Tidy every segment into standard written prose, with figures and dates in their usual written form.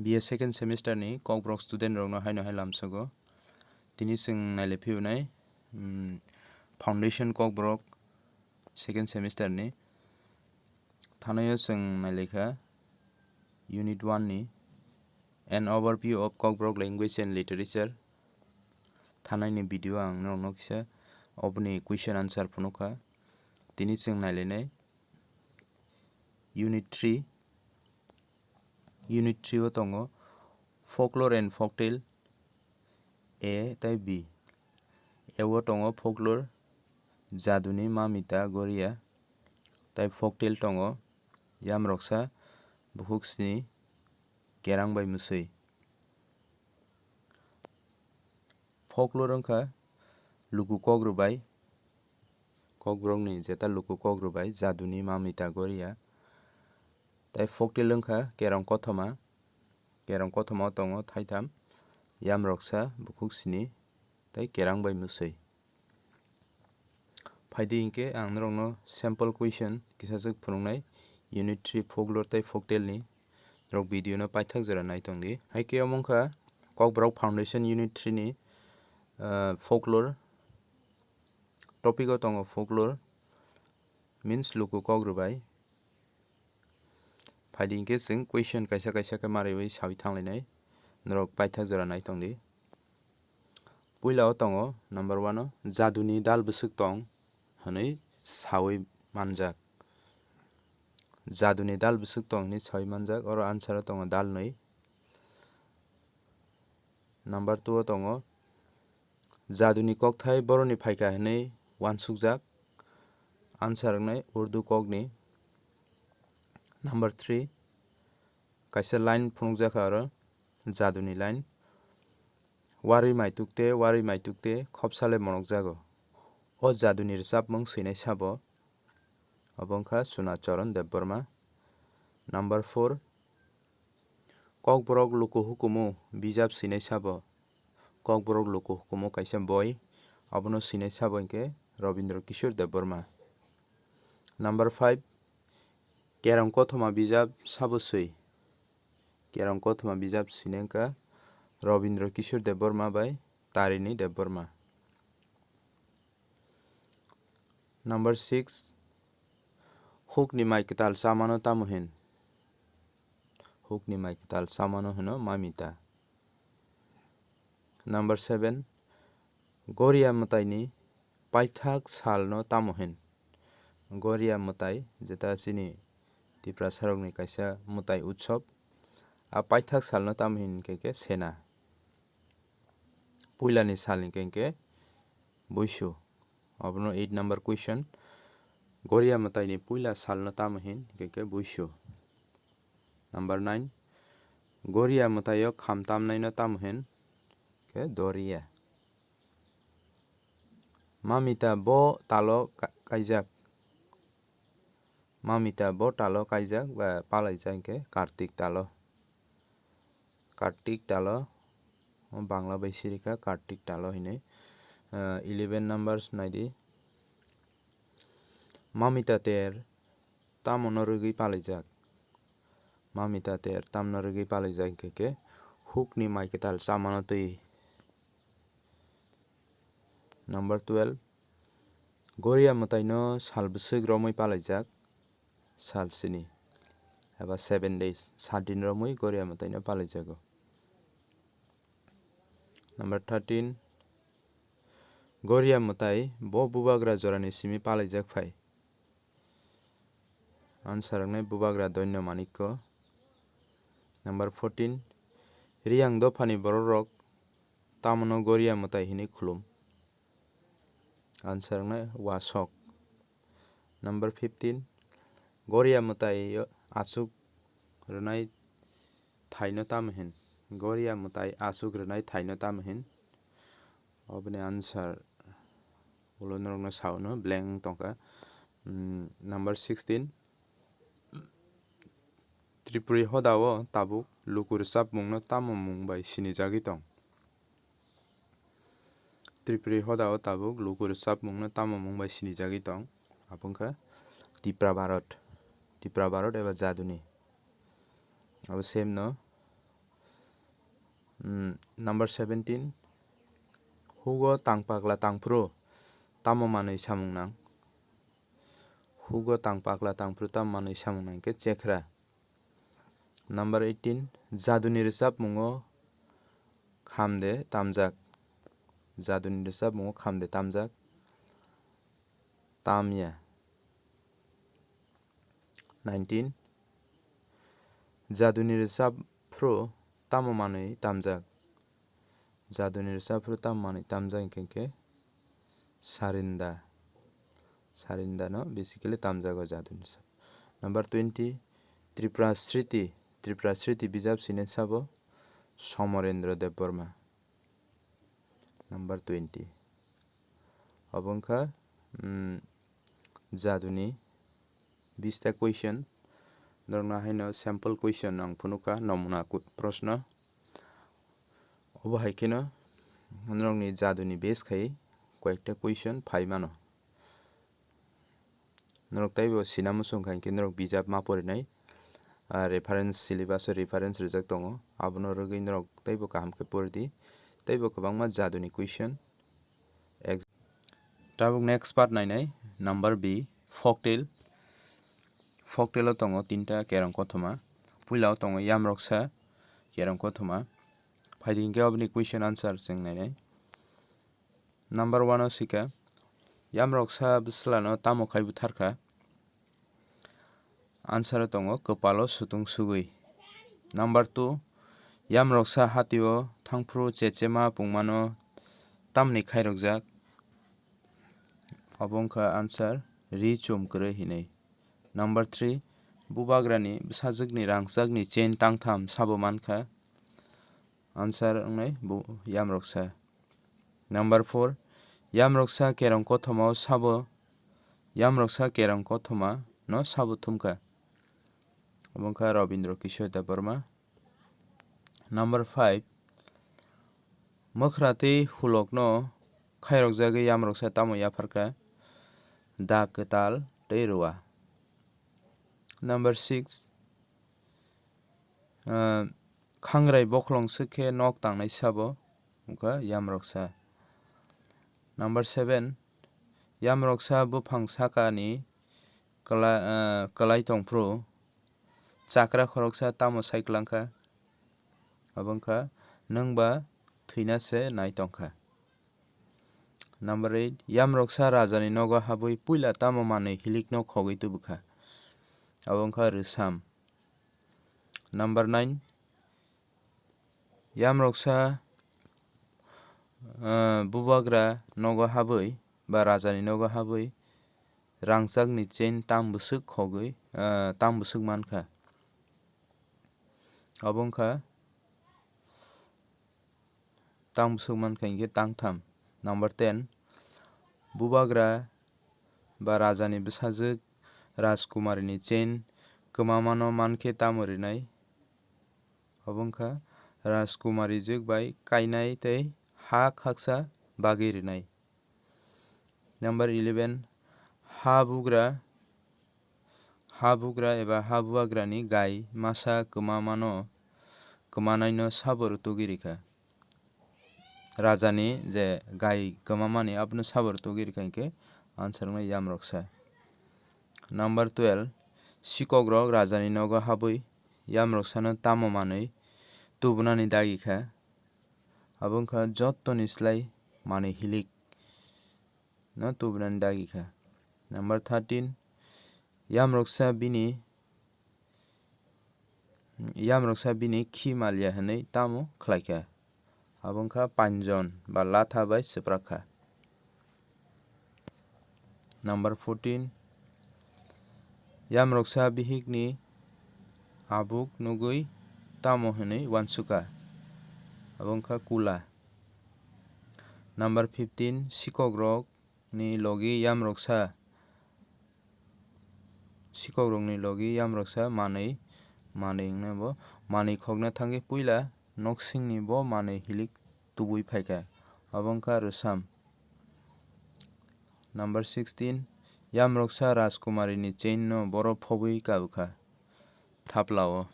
BA second semester ni Kokborok student rok no haino hai lamsago tini sing nailefibnai foundation Kokborok second semester ni thanayo sing nailekha Unit-1 ni an overview of Kokborok language and literature thanai ni video ang no kisa obni question answer phunukha tini sing nailenai Unit-3 o tongo Folklore and Folktale A tai B. Ewo tongo Folklore Jaduni Mamita Goria tai Folktale tongo Yamroksa Buhuksni Kerang bai Musui. Folklore ongkha Luku Kokrubai Kokborok ni jeta Luku Kokrubai Jaduni Mamita Goria tai Folktale ongkha Kerang Kothoma tongo Thaitam Yamroksa Buhuksni tai Kerang bai Musui. Phaidi inke ang norokno sample question kisajak phunuknai Unit-3 Folklore tai Folktale ni rok video no paithak jora naitongdi. Haike amongkha Kokborok Foundation Unit-3 ni Folklore topic o tongo Folklore means Luku Kokrubai. Phaidi inke sing question kaisa ke maraiwi sawi thanglainai norok paithak jora naitongdi. Puila o tongo number 1 o Jaduni dal bwswk tong hwnwi sawi manjak. Jaduni dal bwswk tong ni sawi manjak oro answer o tongo dal 2. Number 2 o tongo Jaduni kokthai boroni phaika hwnwi wansukjak. Answer wngnai Urdu kokni. Number 3 kaisa line phunukjaka aro Jaduni line Wari maitukte khopsale monokjago. O Jaduni rwchapmung swinai sabo obongkha Sunacharan Debbarma. Number 4 Kokborok Luku Hukumu bijap swinai sabo. Kokborok Luku Hukumu kaisa boi abono swinai sabo hingke Robindra Kishore Debbarma. Number 5 Kerang Kothoma bijap sabo swi. Kerang Kothoma bijap swinai wngkha Robindra Kishore Debbarma bai Tarini Debbarma. Number 6 Hukni Maiketal Samano Tamuhin. Hukni Maiketal Samano hino Mamita. Number 7 Goria Mutai ni Paithak Sal no Tamuhin. Goria Mutai jeta chini Tipra Sarok ni kaisa Mutai Utsob a Paithak Sal no Tamuhin keke Sena. Puilani sal ni keke Buishu. Abono 8 number question Goria Mutai ni puila sal no tamuhin keke Buishu. Number 9 Goria Mutai o kham tamnai no tamuhin ke Doria. Mamita bo talo kaijak. Mamita bo talo kaijak ba palaijak ke Kartik talo. Kartik talo Bangla bai sirika Kartik talo hinai 11 numbers naidi Mamita ter tamono rwgui palaijak. Mamita ter tamno rwgui palaijak keke Hukni Maiketal Samano twi. Number 12 Goria Mutai no sal bwswk romwi palaijak sal sini eba 7 days 7 din romwi Goria Mutai no palaijago. Number 13 Goria Mutai bo bubagra jorani simi palaijak phai. Answer ngai bubagra doinno manikko. Number 14 Riyang dofani borok tamono Goria Mutai hini khulum. Answer ngai wasok. Number 15 Goria Mutai asuk rwnai thaino tamuhin. Goria Mutai asuk rwnai thaino tamuhin. Obni answer ulo norokno sauno blank tongka. Number 16 Tripuri hodao tabuk Luku rwchapmung no tamomung bai sinijagui tong. Tripuri hodao tabuk Luku rwchapmung no tamomung bai sinijagui tong. Abongkha Tipra Bharat eba Jaduni. Abo same no Number 17 Hugo tangpakla tangpro tamo manui samung nang Hugo tangpakla tangpro tamo manui samung nang ke chekra. Number 18 Jaduni resap mungo khamde tamjak Jaduni resap mungo khamde tamjak tamya. 19 Jaduni resap pro tamo manui tamjak Jaduni resap pro tamo manui tamjak ke sarinda no basically tamjago jaduni resap. Number 20 Tripura Sriti bijap sinai sabo Somorendra Dev Burma. Number 20 Abongka jaduni 20 question norna haino sample question ang phunuka nomuna proshno obo haikeno norni jaduni base khai কয়েকটা question ফাইমানো norok taibo sinamo songkhan ke norok bijap ma porinai reference syllabus reference rijak tongo abono rogui norok taibo kaham ke pordi taibo kwbangma jaduni question. Tabuk next part nainai number B folktale tongo tinta kerong kothoma puilao tongo yamroksa kerong kothoma phaiding ke obni question answer jeng nainai. Number 1 sika yamroksa bwslano tamo khaibu tharka answer tongo kopalo sutung sugui. Number 2 yamroksa hatio thangpru chechema pungmano tamni khairokjak abongkha answer ri chumkroi hinui. Number 3 bubagrani bwsajakni rangchakni chain tangtham sabo mankha answer ongnai yamroksa. Number 4 yamroksa kerong kothoma no sabo thumka abongkha Robindra Kishore Dev Burma. Number 5 mokhrati hulokno khairokjagui yamroksa tamo yapharka da kwtal tei rua. Number 6 khangrai boklong sukhe nok tangnai sabo wngkha yamroksa. Number 7 yamroksa buphang sakani klai tongphru chakra khoroksa tamo saiklangkha abongkha nungba thuinase nai tongkha. Number 8 yamroksa rajani nogo habui puila tamo manui hilikno khogui tubukha abongkha rwsam. Number 9 yamroksa bubagra nogo habui ba rajani nogo habui rangchakni chain tambusuk mankha abongkha hingkhe tangtham. Number 10 bubagra ba rajani bwsajak rajkumarini chain kwmamano mankhe tamo rwnai abongkha rajkumari juk bai kainai tei ha khaksa bagui rwnai. Number 11 ha bugra eba ha buagrani gai masa kwmanai no sabo rwtugui rwkha rajani je gai kwmamani abono sabo rwtugui rwkha hingkhe answer wngnai yamroksa. Number 12 Kokborok rajani nogo habui yamroksano tamo manui tubunani dagi kha abongkha jottoni slai manui hilik no tubunani dagi kha. Number 13 yamroksa bini khi malya hinui tamo khlaikha abongkha panjon ba latha bai swprakha. Number 14 yamroksa bihikni abuk nugui tamo hinui uansuka abongkha kula. Number 15 Kokborok ni logi yamroksa manui ongna bo manui khogna thangui puila noksingni bo manui hilik tubui phaikha abongkha rwsam. Number 16 yamroksa rajkumarini chain no borok phobui kabukha thaplao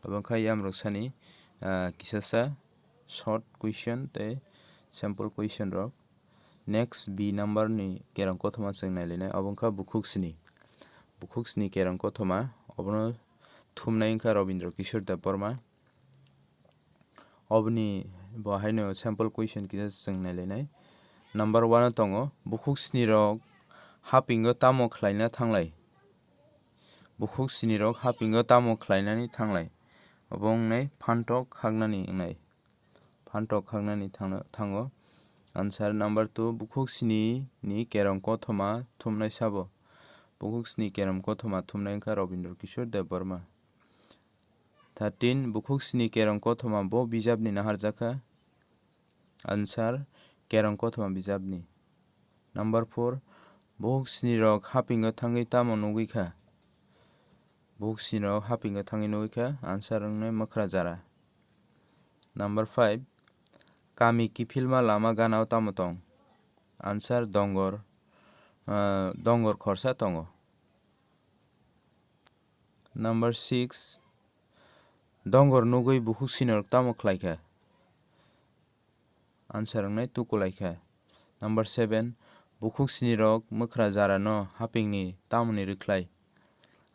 abongkha yamroksani kisasa short question te simple question rok next B number ni kerang kothoma chung nailina obongkha bukhuksni kerang kothoma obono thumnai wngkha Robindra Kishore Dev Burma oboni bahaino simple question kisa chung nailainai number 1 o tongo bukhuksni rok hapingo tamo khlaina thanglai bukhuksni rok hapingo tamo khlainani thanglai obongnai phantok khagnani wngnai phantok khagnani thango answer number 2 bukhuksni ni kerong kothoma thumnai sabo bukhuksni kerong kothoma thumnai wngkha Robindra Kishore Dev Burma 13 bukhuksni kerong kothoma bo bijapni naharjakha answer kerong kothoma bijapni number 4 bukhuksni rok hapingo thangui tamo nugui kha answer wngnai mwkhra jara number 5 kami kifilma lama ganao tamo tong answer dongor khorsa tongo number 6 dongor nugui bukhuksni rok tamo khlaikha answer wngnai tukulaikha number 7 bukhuksni rok mwkhra jara no hapingni tamoni rwkhlai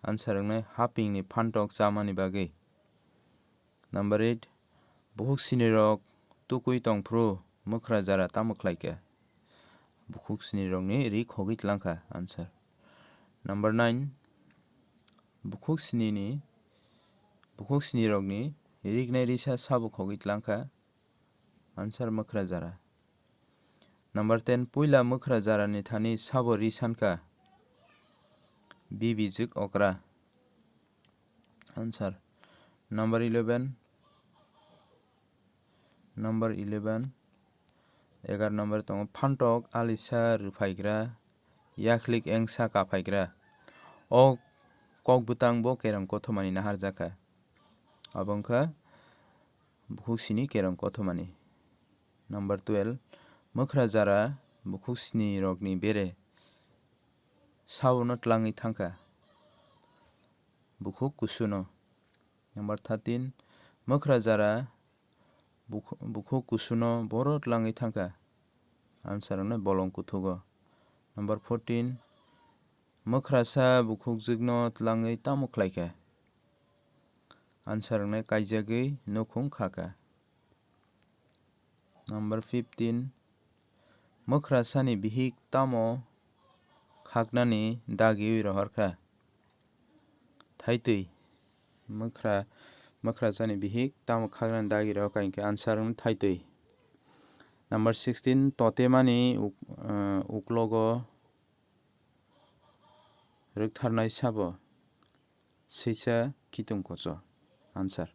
answer wngnai hapingni phantok chamani bagui number 8 bukhuksni rok tukui tongphuru mwkhra jara tamo khlaikha bukhuksni rokni rik hogui tlangkha answer number 9 bukhuksni rokni riknai risa sabuk hogui tlangkha answer mwkhra jara number 10 puila mwkhra jara ni thani sabo ri sankha bibijuk okra answer number 11 11 number tongo phantok alisa rwphaigra yakhlik engsa kaphaigra o kokbwtang bo kerong kothomani naharjakha abongkha bukhuksni kerong kothomani number 12 mwkhra jara bukhuksni rokni bere sabono tlangui thangkha bukhuk kusuno number 13 mwkhra jara bukhuk kusuno boro tlangui thangkha answer wngnai bolong kuthugo number 14 mwkhrasa bukhukjukno tlangui tamo khlaikha answer wngnai kaijagui nukhung khakha number 15 mwkhrasani bihik tamo khagnani dagiwi rohorkha thaitwi mwkhrasani bihik tamo khagnani dagi rohorkha hingkhe answer wngnai thaitwi number 16 totemani uklogo rwktharnai sabo sisa kitung kocho answer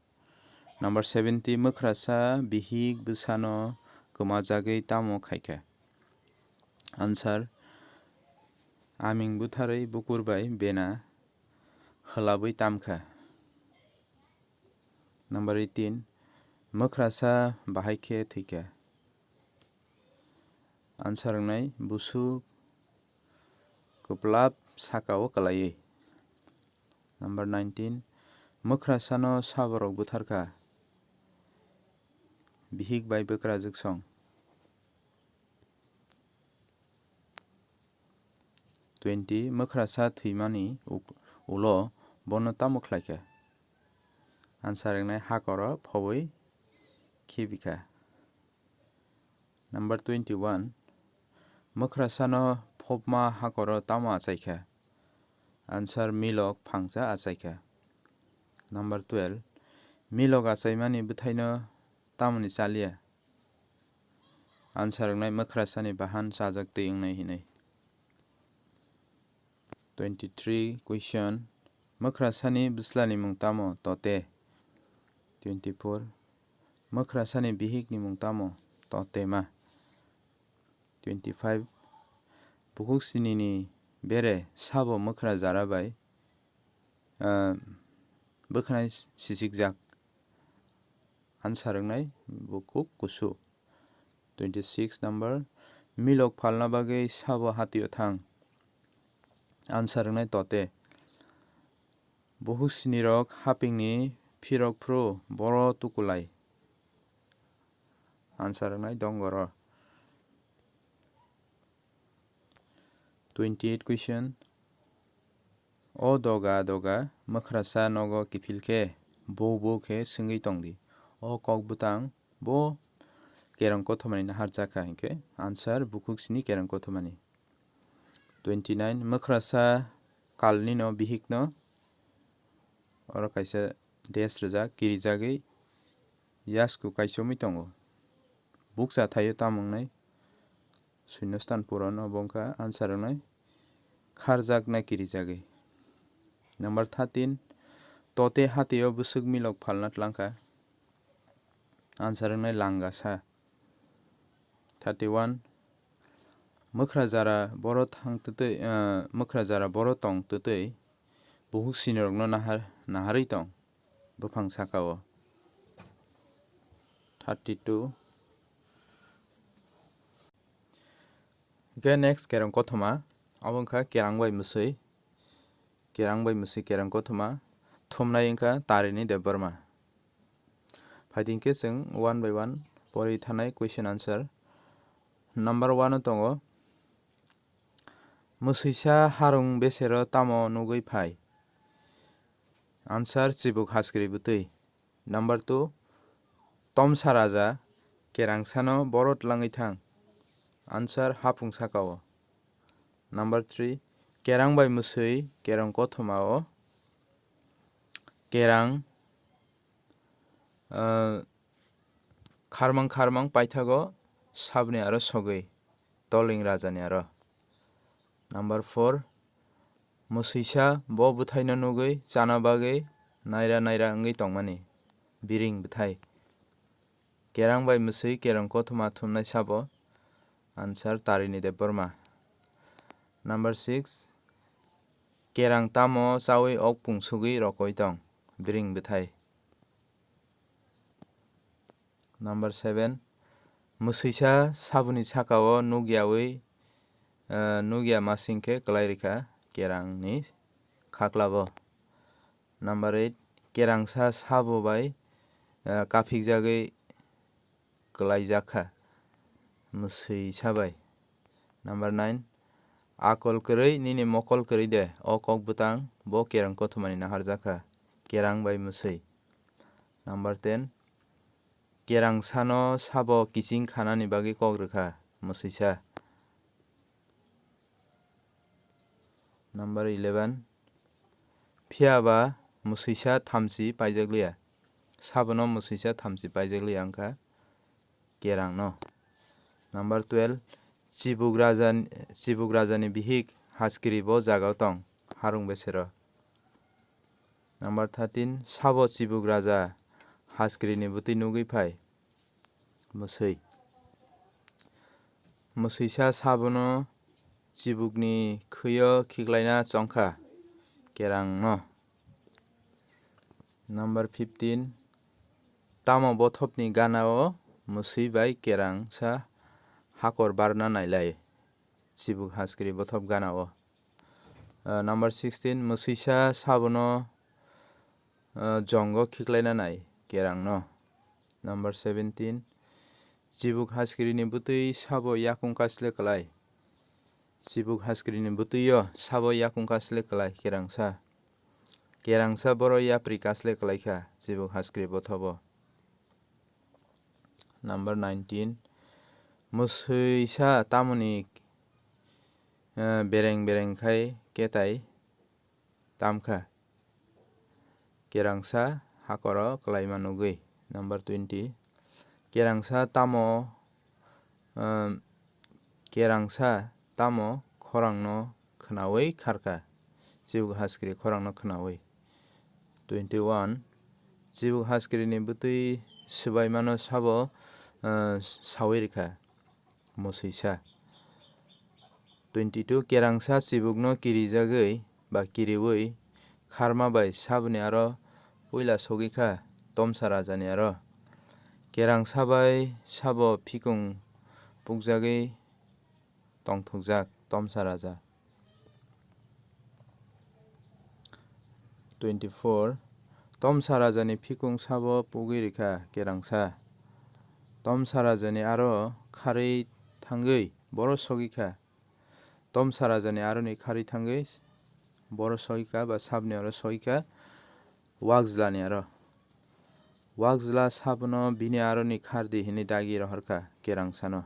number 70 mwkhrasa bihik bwsano kwmajagui tamo khaikha answer aming bwtharwi bukur bai bena khlabwi tamkha number 18 mwkhrasa bahaikhe thwikha answer wngnai busuk kwplap sakao klaiwi number 19 mwkhrasano saborok bwtharkha bihik bai bwkrajuk song 20 mwkhrasa thwimani ulo bono tamo khlaikha answer wngnai hakoro phobwi khibikha number 21 mwkhrasano phopma hakoro tamo achaikha answer milok phangcha achaikha number 12 milok achaimani bwthaino tamoni chaliya answer wngnai mwkhrasani bahan chajak twi wngnai hinui 23 question mwkhrasani bwslani mung tamo tote 24 mwkhrasani bihikni mung tamo totema 25 bukhuksni ni bere sabo mwkhra jara bai bwkhnai sisikjak answer wngnai bukuk kusu 26 number milok phalna bagui sabo hatio thang answer wngnai tote bukhuksni rok hapingni phirok phuru boro tukulai answer nai dongoro. 28 question. O doga doga makrasa nogo kipilke bo ke singui tongdi. O kok butang bo kerang kothomani nahar jaka hinke answer bukuk sini kerang kothomani. 29 makrasa kalni no bihik no oro kaisa des rojak kirijagui yasku kaisomui tongo. Buksa thaio tamungnai Sunyostan Purano bongka answer nai kharjak na kirijagui. Number 13 tote hatio busuk milok phalna tlangka answer nai langasa. 31 mukhrajara boro thangtutui mukhrajara boro tong tutui buhuk sinorokno naharui tong buphang sakao. 32 next kerang kothoma abongkha kerang bai musui kerang kothoma thumnai wngkha tarini deborma. Phaidingkhe chwng one by one pori thanai question answer. Number 1 tongo musuisa harung besero tamo nugui phai answer chibuk haskri butui. Number 2 tomsa raja kerangsano boro tlangui thang answer hapung sakao. Number 3 kerang bai musui kerang kothomao kerang kharmang paithago sabni aro sogui toling rajani aro. Number 4 musuisa bo bwthaino nugui chana bagui naira wngui tongmani biring bwthai. Kerang bai musui kerang kothoma thumnai sabo answer tarini deborma. Number 6 kerang tamo chawi ok pungsugui rokoi tong biring bwthai. Number 7 musuisa sabuni sakao nugyawi nugya masingkhe klai rikha kerangni khaklabo. Number 8 kerangsa sabo bai kaphikjagui klaijakha musuisa bai. Number 9 akol kwrui nini mokol kwrui de o kok butang bo kerang kothomani naharjaka kerang bai musui. Number 10 kerangsano sabo kiching khanani bagui kok rwkha musuisa. Number 11 phiaba musuisa thamsi paijakliya sabono musuisa thamsi paijakliya wngkha kerang no. Number 12 chibuk rajani bihik haskiri bo jagao tong harung besero. Number 13 sabo chibuk raja haskirini bwtui nugui phai musui. Musuisa sabono chibukni khwio khiklaina chongkha kerang no. Number 15 tamo bothopni ganao musui bai kerangsa hakor barna nailai chibuk haskiri bothop ganao. Number 16 musuisa sabono jongo khiklaina nai kerang no. Number 17 chibuk haskirini bwtui sabo yakung kasle klai chibuk haskirini bwtuio sabo yakung kasle klai kerangsa boro yapri kasle klaikha chibuk haskiri bothobo. Number 19 musuisa tamoni bereng khai ketai tamkha kerangsa hakoro klaima nugui. Number 20 kerangsa tamo khorangno khnawi kharkha chibuk haskiri khorangno khnawi. 21 chibuk haskirini bwtui swaimano sabo sawi rikha musuisa. 22 kerangsa chibukno kirijagui ba kiriwi kharma bai saboni aro puila sogikha tomsa rajani aro kerangsa bai sabo phikung pukjagui tongthokjak tomsa raja. 24 tomsa rajani phikung sabo pugui rikha kerangsa Tomsarajani aro khari thangui boro sogika. Tomsarajani aro ni khari thangui boro sogika ba sabni aro sogika. Wagzlani aro. Wagzla sabno bini aro ni khardi hini dagi roharka kerangsano.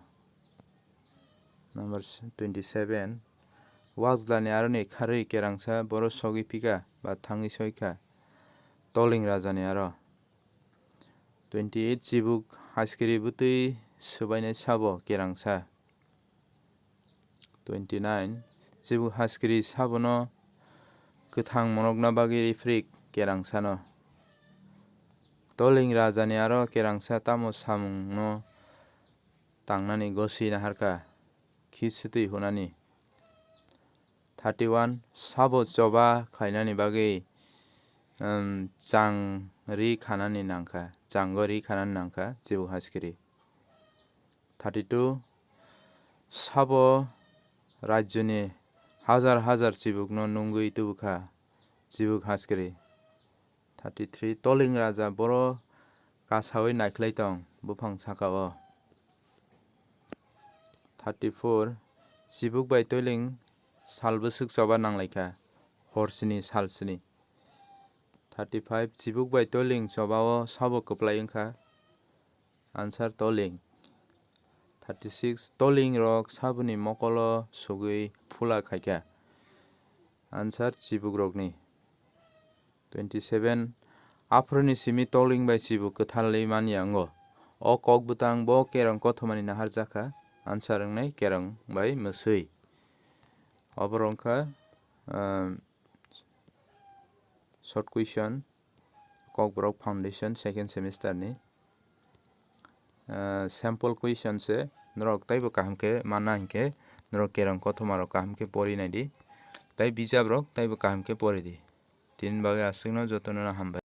Number 27. Wagzlani aro ni khari kerangsa boro sogi pika ba thangui sogika. Toling rajani aro. 28. Jibuk haskiri butui subainai sabo kerangsa. 29. Jibuk haskiri sabono kwthang monokna bagi rifrik kerangsano. Toling rajani aro kerangsa tamo samungno tangnani gosi naharka khistui hunani. 31. Sabo choba khainani bagi changri khanani nangka. Changori khanani nangka jibuk haskiri. 32. Sabo rajyoni hazar hazar jibukno nungui tubuka jibuk haskiri. 33. Toling raja boro kasawi naiklai tong bufang sakao. 34. Jibuk bai toling salbusuk choba nanglaika horsini salsini. 35. Jibuk bai toling chobao sabo kwplai wngkha. Answer toling. 36. Toling rok saboni mokolo sugui phula khaika. Answer jibuk rokni. 27. Afroni simi toling bai jibuk kwthalai mani ango. O kok butang bo kerang kothomani naharjaka. Answer wngnai kerang bai msui. Oboro wngkha short question Kokborok Foundation second semester ni. Sample question se norok taibo kaham ke mana hingke norok kerang kothoma rok kaham ke pori naidi. Tai bijab rok taibo kaham ke pori di. Tin bagai aswkno jotono hambai.